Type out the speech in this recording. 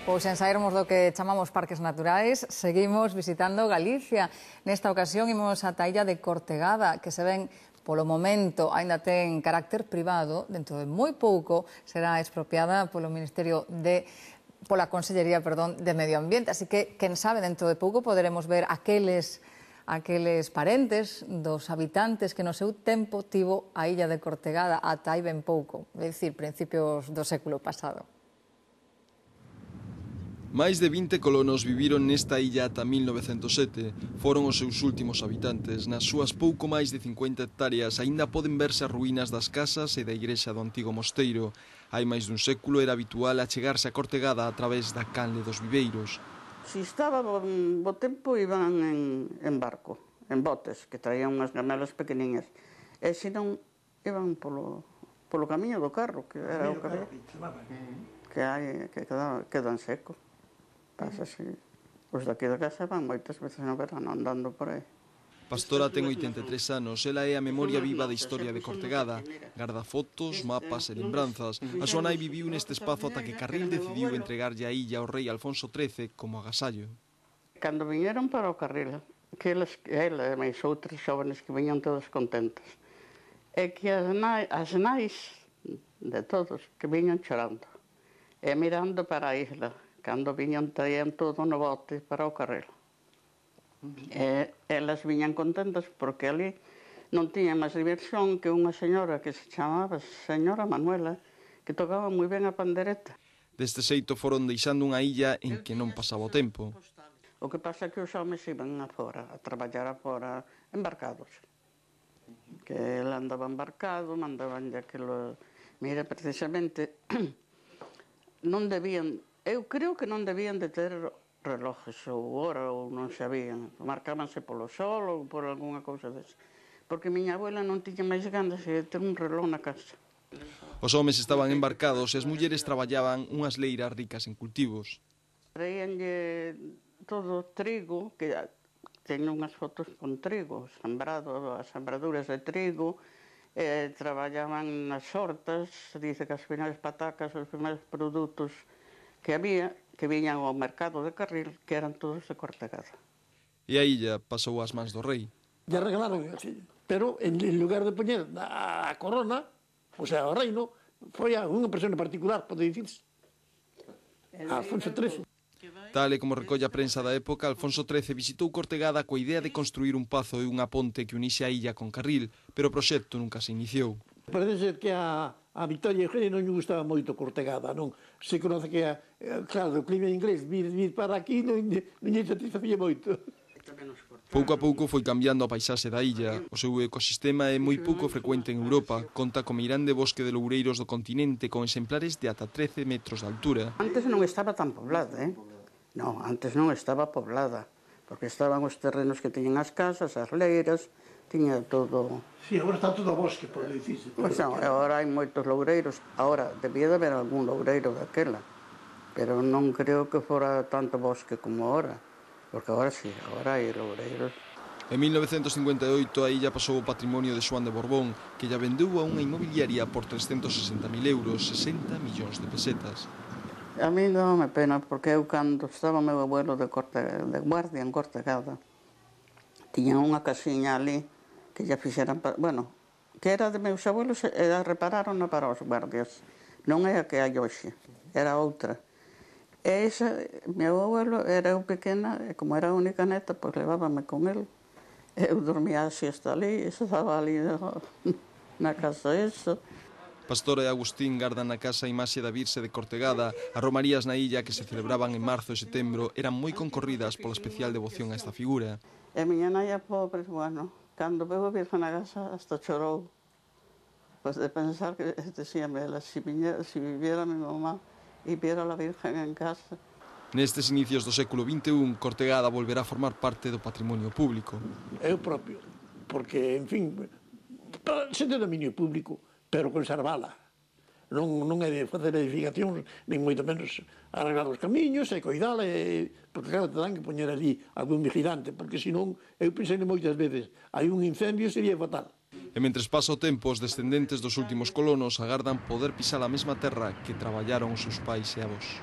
Pois en sairmos do que chamamos parques naturais, seguimos visitando Galicia. Nesta ocasión imos ata a illa de Cortegada, que se ven polo momento aínda ten carácter privado, dentro de moi pouco será expropiada polo Ministerio pola Consellería, de Medio Ambiente, así que, quen sabe, dentro de pouco poderemos ver aqueles parentes dos habitantes que no seu tempo tivo a illa de Cortegada ata hai ben pouco, é dicir, principios do século pasado. Máis de 20 colonos viviron nesta illa ata 1907. Foron os seus últimos habitantes. Nas súas pouco máis de 50 hectáreas aínda poden verse as ruínas das casas e da igrexa do antigo mosteiro. Hai máis dun século era habitual achegarse a Cortegada a través da canle dos viveiros. Si estaba bo tempo iban en barco, en botes, que traían unhas gamelas pequeniñas. E se non, iban polo camiño do carro, que era o camiño que quedan seco. Pasa así. Os daqui da casa van moitas veces no verano andando por aí. Pastora ten 83 anos, ela é a memoria viva da historia de Cortegada. Garda fotos, mapas e lembranzas. A súa nai viviu neste espazo ata que Carril decidiu entregarlle a illa ao rei Alfonso XIII como agasallo. Cando viñeron para o Carril, que ela e máis outros xóvenes que viñan todos contentos, é que as nais de todos que viñan chorando e mirando para a isla, cando viñan traían todo no bote para o Carril. E elas viñan contentas porque ali non tiña máis diversión que unha señora que se chamaba Señora Manuela, que tocaba moi ben a pandereta. Deste xeito foron deixando unha illa en que non pasaba o tempo. O que pasa é que os homes iban afora, a traballar afora, embarcados. Que ele andaba embarcado, mandaban de aquilo... Mira, precisamente, non debían... Eu creo que non debían de ter relojes ou hora, ou non sabían. Marcábanse polo sol ou por algunha cousa desa. Porque miña abuela non tiña máis ganas de ter un reloj na casa. Os homes estaban embarcados e as mulleres traballaban unhas leiras ricas en cultivos. Traíanlle todo trigo, que teño unhas fotos con trigo, sembrado, as sembraduras de trigo, traballaban nas hortas, dice que as primeiras patacas, os primeiros produtos que había, que viñan ao mercado de Carril, que eran todos de Cortegada. E a illa pasou ás mans do rei. Ya regalaron así, pero en lugar de poñer a corona, o sea, o reino, foi a unha persona particular, pode dicirse, a Alfonso XIII. Tal e como recolle a prensa da época, Alfonso XIII visitou Cortegada coa idea de construir un pazo e unha ponte que unise a illa con Carril, pero o proxecto nunca se iniciou. Parece ser que a Victoria Eugenia non lle gustaba moito Cortegada, non? Se conoce que, claro, o clima inglés, vir para aquí non lle satisfacía moito. Pouco a pouco foi cambiando a paisaxe da illa. O seu ecosistema é moi pouco frecuente en Europa. Conta co meirande bosque de loureiros do continente con exemplares de ata 13 metros de altura. Antes non estaba tan poblada, Non, antes non estaba poblada, porque estaban os terrenos que tiñan as casas, as leiras, tiña todo... Sí, agora está todo bosque, pode dicirse. Pois non, agora hai moitos loureiros. Agora, debía de haber algún loureiro daquela, pero non creo que fora tanto bosque como agora, porque agora sí, agora hai loureiros. En 1958 a illa pasou ao patrimonio de Xoán de Borbón, que lla vendeu a unha inmobiliaria por 360.000 euros, 60 millóns de pesetas. A mí dábame pena, porque eu cando estaba meu abuelo de guardia en Cortegada, tiñan unha casiña ali que lla fixeran, bueno, que era de meus abuelos e repararon para os guardias. Non é a que hai hoxe, era outra. E esa, meu abuelo, era eu pequena, e como era a única neta, pois levábame con el. Eu dormía a siesta ali, estaba ali na casa eso. Pastora e Agustín gardan na casa a imaxe da Virxe de Cortegada. As romarías na illa que se celebraban en marzo e setembro eran moi concorridas pola especial devoción a esta figura. E miña naia pobre, bueno, cando veu a Virgen na casa hasta chorou. Pois de pensar que, decíame ela, si viviera mi mamá e viera a Virgen en casa. Nestes inicios do século XXI, Cortegada volverá a formar parte do patrimonio público. Eu propio, porque, en fin, sen de dominio público, pero conservala. Non é de facer edificacións, nin moito menos arreglar os camiños e coidala, porque claro, te dan que poñer ali algún vigilante, porque senón, eu pensei moitas veces, hai un incendio sería fatal. E mentres pasa o tempo, os descendentes dos últimos colonos agardan poder pisar a mesma terra que traballaron os seus pais e avós.